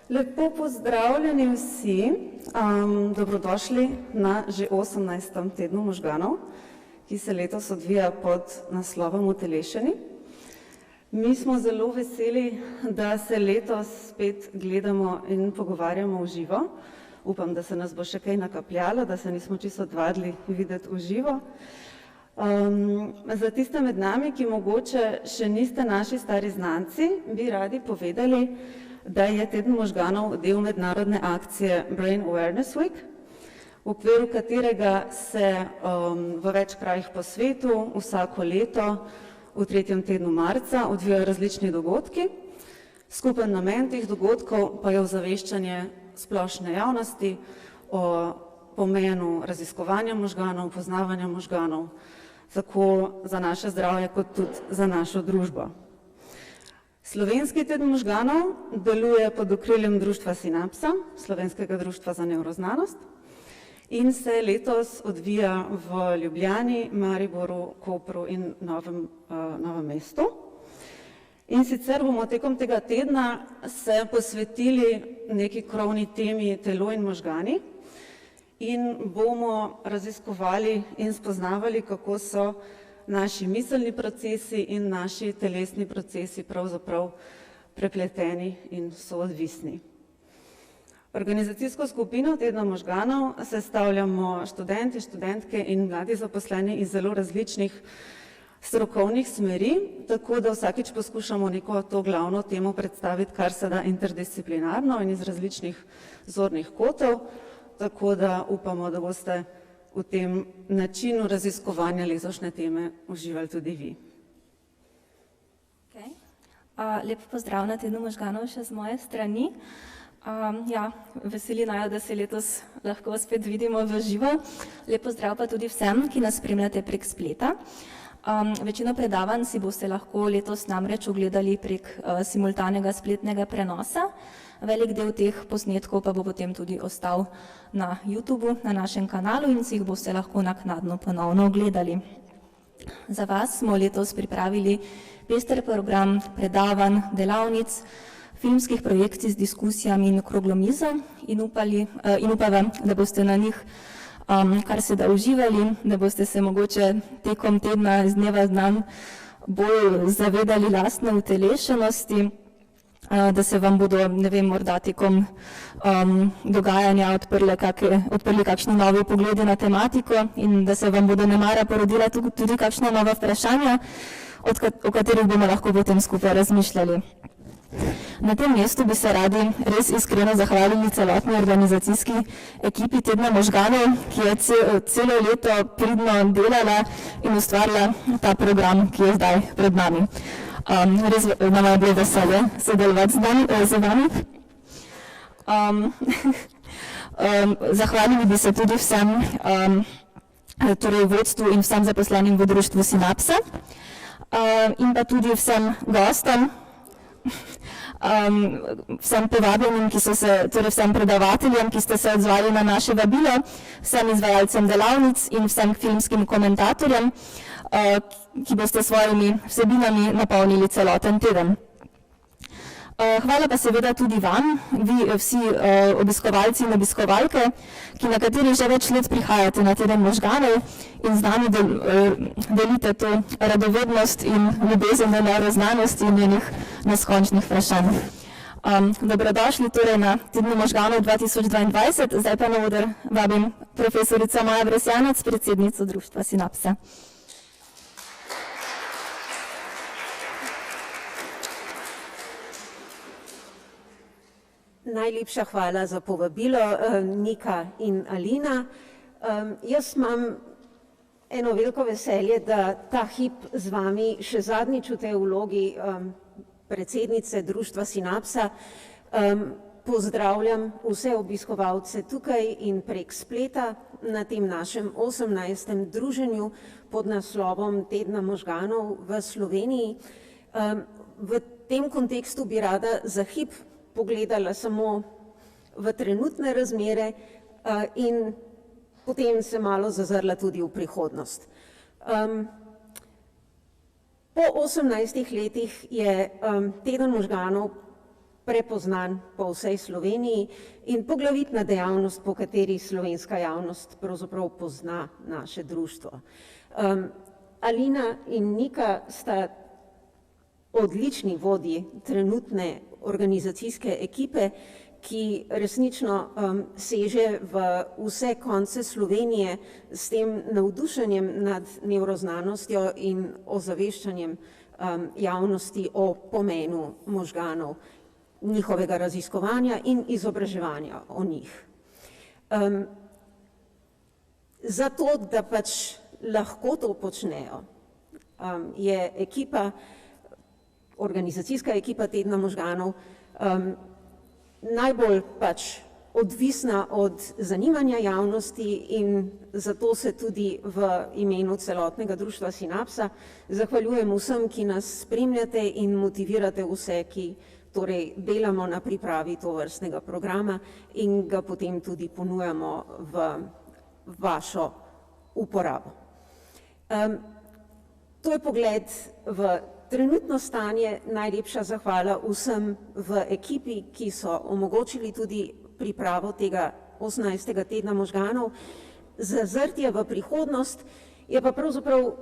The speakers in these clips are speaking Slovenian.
Lepo pozdravljeni vsi, dobrodošli na že 18. tednu možganov, ki se letos odvija pod naslovom Utelešeni. Mi smo zelo veseli, da se letos spet gledamo in pogovarjamo v živo. Upam, da se nas bo še kaj nakapljalo, da se nismo čisto odvadili videti v živo. Za tiste med nami, ki mogoče še niste naši stari znanci, bi radi povedali, da je teden možganov del mednarodne akcije Brain Awareness Week, v okviru katerega se v več krajih po svetu vsako leto v 3. tednu marca odvijajo različni dogodki. Skupen namen teh dogodkov pa je ozaveščanje splošne javnosti o pomenu raziskovanja možganov, poznavanja možganov, tako za naše zdravje kot tudi za našo družbo. Slovenski teden možganov deluje pod okriljem društva Sinapsa, Slovenskega društva za nevroznanost, in se letos odvija v Ljubljani, Mariboru, Kopru in Novem mestu. In sicer bomo tekom tega tedna se posvetili neki krovni temi telo in možgani in bomo raziskovali in spoznavali, kako so naši miselni procesi in naši telesni procesi pravzaprav prepleteni in soodvisni. Organizacijsko skupino tedna možganov sestavljamo študenti, študentke in mladi zaposleni iz zelo različnih strokovnih smeri, tako da vsakič poskušamo neko to glavno temo predstaviti kar se da interdisciplinarno in iz različnih zornih kotov, tako da upamo, da boste v tem načinu raziskovanja letošnje teme uživali tudi vi. Lep pozdrav na tednu možganov še z moje strani. Veseli nas, da se letos lahko spet vidimo v živo. Lep pozdrav pa tudi vsem, ki nas spremljate prek spleta. Večino predavanj si boste lahko letos namreč ogledali prek simultanega spletnega prenosa. Velik del teh posnetkov pa bo potem tudi ostal na YouTubeu, na našem kanalu, in si jih boste lahko naknadno ponovno ogledali. Za vas smo letos pripravili pester program predavanj, delavnic, filmskih projekcij z diskusijami in okroglo mizo in upamo, da boste na njih kar se da uživali, da boste se mogoče tekom tedna iz dneva v dan bolj zavedali lastne utelešenosti, da se vam bodo, morda tekom dogajanja odprli kakšni novi pogledi na tematiko in da se vam bodo nemara porodila tudi kakšna nova vprašanja, o katerih bomo lahko potem skupaj razmišljali. Na tem mestu bi se radi res iskreno zahvalili celotni organizacijski ekipi tedna možganov, ki je celo leto pridno delala in ustvarila ta program, ki je zdaj pred nami. Res nam je bilo veselje sodelovati z vami. Zahvalili bi se tudi vsem, torej vodstvu in vsem zaposlenim v društvu Sinapsa in pa tudi vsem gostom, vsem povabljenim, torej vsem predavateljem, ki ste se odzvali na naše vabilo, vsem izvajalcem delavnic in vsem filmskim komentatorjem, ki boste svojimi vsebinami napolnili celoten teden. Hvala pa seveda tudi vam, vi vsi obiskovalci in obiskovalke, ki nekateri že več let prihajate na teden možganov in z nami delite to radovednost in ljubezen do nevroznanosti in njenih neskončnih vprašanj. Dobrodošli torej na tednu možganov 2022, zdaj pa na oder vabim profesorica Maja Bresjanec, predsednico društva Sinapsa. Najlepša hvala za povabilo, Nika in Alina. Jaz imam eno veliko veselje, da ta hip z vami še zadnjič v tej vlogi predsednice društva Sinapsa pozdravljam vse obiskovalce tukaj in prek spleta na tem našem 18. druženju pod naslovom Tedna možganov v Sloveniji. V tem kontekstu bi rada za hip pogledala samo v trenutne razmere in potem se malo zazrla tudi v prihodnost. Po 18 letih je teden možganov prepoznan po vsej Sloveniji in poglavitna dejavnost, po kateri slovenska javnost pravzaprav pozna naše društvo. Alina in Nika sta odlični vodji trenutne organizacijske ekipe, ki resnično seže v vse konce Slovenije s tem navdušenjem nad nevroznanostjo in ozaveščanjem javnosti o pomenu možganov, njihovega raziskovanja in izobraževanja o njih. Zato, da pač lahko to počnejo, je ekipa, organizacijska ekipa Tedna možganov najbolj pač odvisna od zanimanja javnosti in zato se tudi v imenu celotnega društva Sinapsa zahvaljujem vsem, ki nas spremljate in motivirate vse, ki torej delamo na pripravi tovrstnega programa in ga potem tudi ponujamo v vašo uporabo. To je pogled v trenutno stanje, najlepša zahvala vsem v ekipi, ki so omogočili tudi pripravo tega 18. tedna možganov. Zazrtje v prihodnost je pa pravzaprav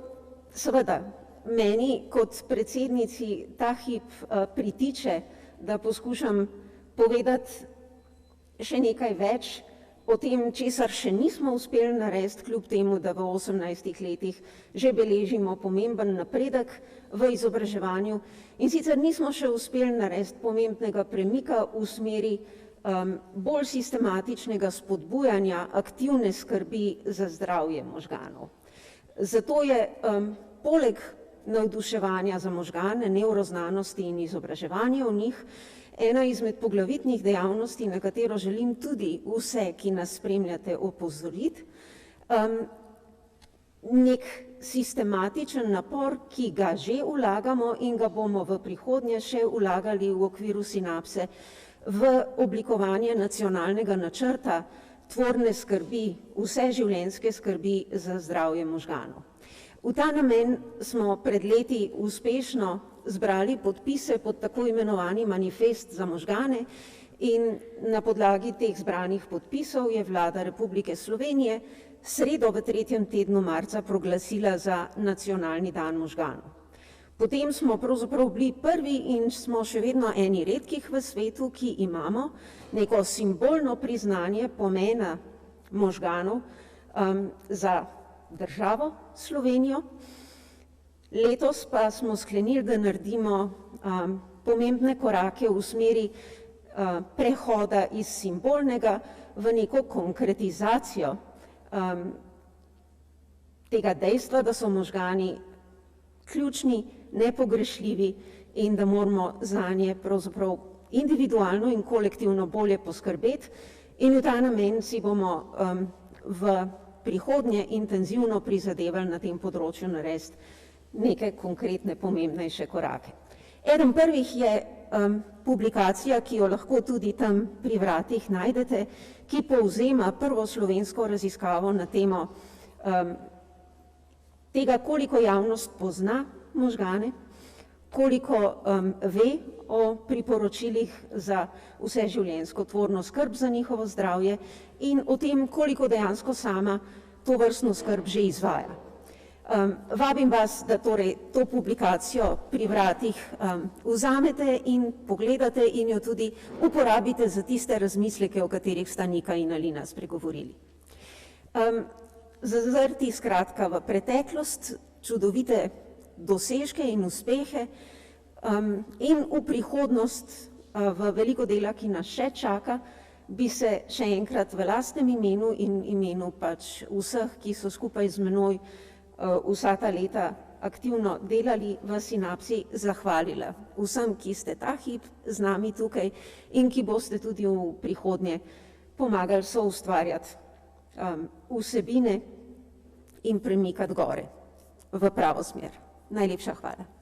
seveda meni kot predsednici ta hip pritiče, da poskušam povedati še nekaj več o tem, česar še nismo uspeli narediti, kljub temu, da v 18 letih že beležimo pomemben napredek v izobraževanju. In sicer nismo še uspeli narediti pomembnega premika v smeri bolj sistematičnega spodbujanja aktivne skrbi za zdravje možganov. Zato je poleg navduševanja za možgane, nevroznanosti in izobraževanje v njih ena izmed poglavitnih dejavnosti, na katero želim tudi vse, ki nas spremljate, opozoriti, nek sistematičen napor, ki ga že vlagamo in ga bomo v prihodnje še vlagali v okviru Sinapse v oblikovanje nacionalnega načrta tvorne skrbi, vseživljenjske skrbi za zdravje možganov. V ta namen smo pred leti uspešno zbrali podpise pod tako imenovani manifest za možgane in na podlagi teh zbranih podpisov je Vlada Republike Slovenije sredo v 3. tednu marca proglasila za nacionalni dan možganov. Potem smo pravzaprav bili prvi in smo še vedno eni redkih v svetu, ki imamo neko simbolno priznanje pomena možganov za državo Slovenijo. Letos pa smo sklenili, da naredimo pomembne korake v smeri prehoda iz simbolnega v neko konkretizacijo tega dejstva, da so možgani ključni, nepogrešljivi in da moramo zanje pravzaprav individualno in kolektivno bolje poskrbeti in v ta namen si bomo v prihodnje intenzivno prizadevali na tem področju narediti neke konkretne, pomembnejše korake. Eden prvih je publikacija, ki jo lahko tudi tam pri vratih najdete, ki povzema prvo slovensko raziskavo na temo tega, koliko javnost pozna možgane, koliko ve o priporočilih za vseživljenjsko tvorno skrb za njihovo zdravje in o tem, koliko dejansko sama tovrstno skrb že izvaja. Vabim vas, da torej to publikacijo pri vratih vzamete in pogledate in jo tudi uporabite za tiste razmisleke, o katerih sta Nika in Alina spregovorili. Zazrti skratka v preteklost, čudovite dosežke in uspehe in v prihodnost v veliko dela, ki nas še čaka, bi se še enkrat v lastnem imenu in imenu pač vseh, ki so skupaj z menoj vsa ta leta aktivno delali v Sinapsi, zahvalila vsem, ki ste ta hip z nami tukaj in ki boste tudi v prihodnje pomagali soustvarjati vsebine in premikati gore v pravo smer. Najlepša hvala.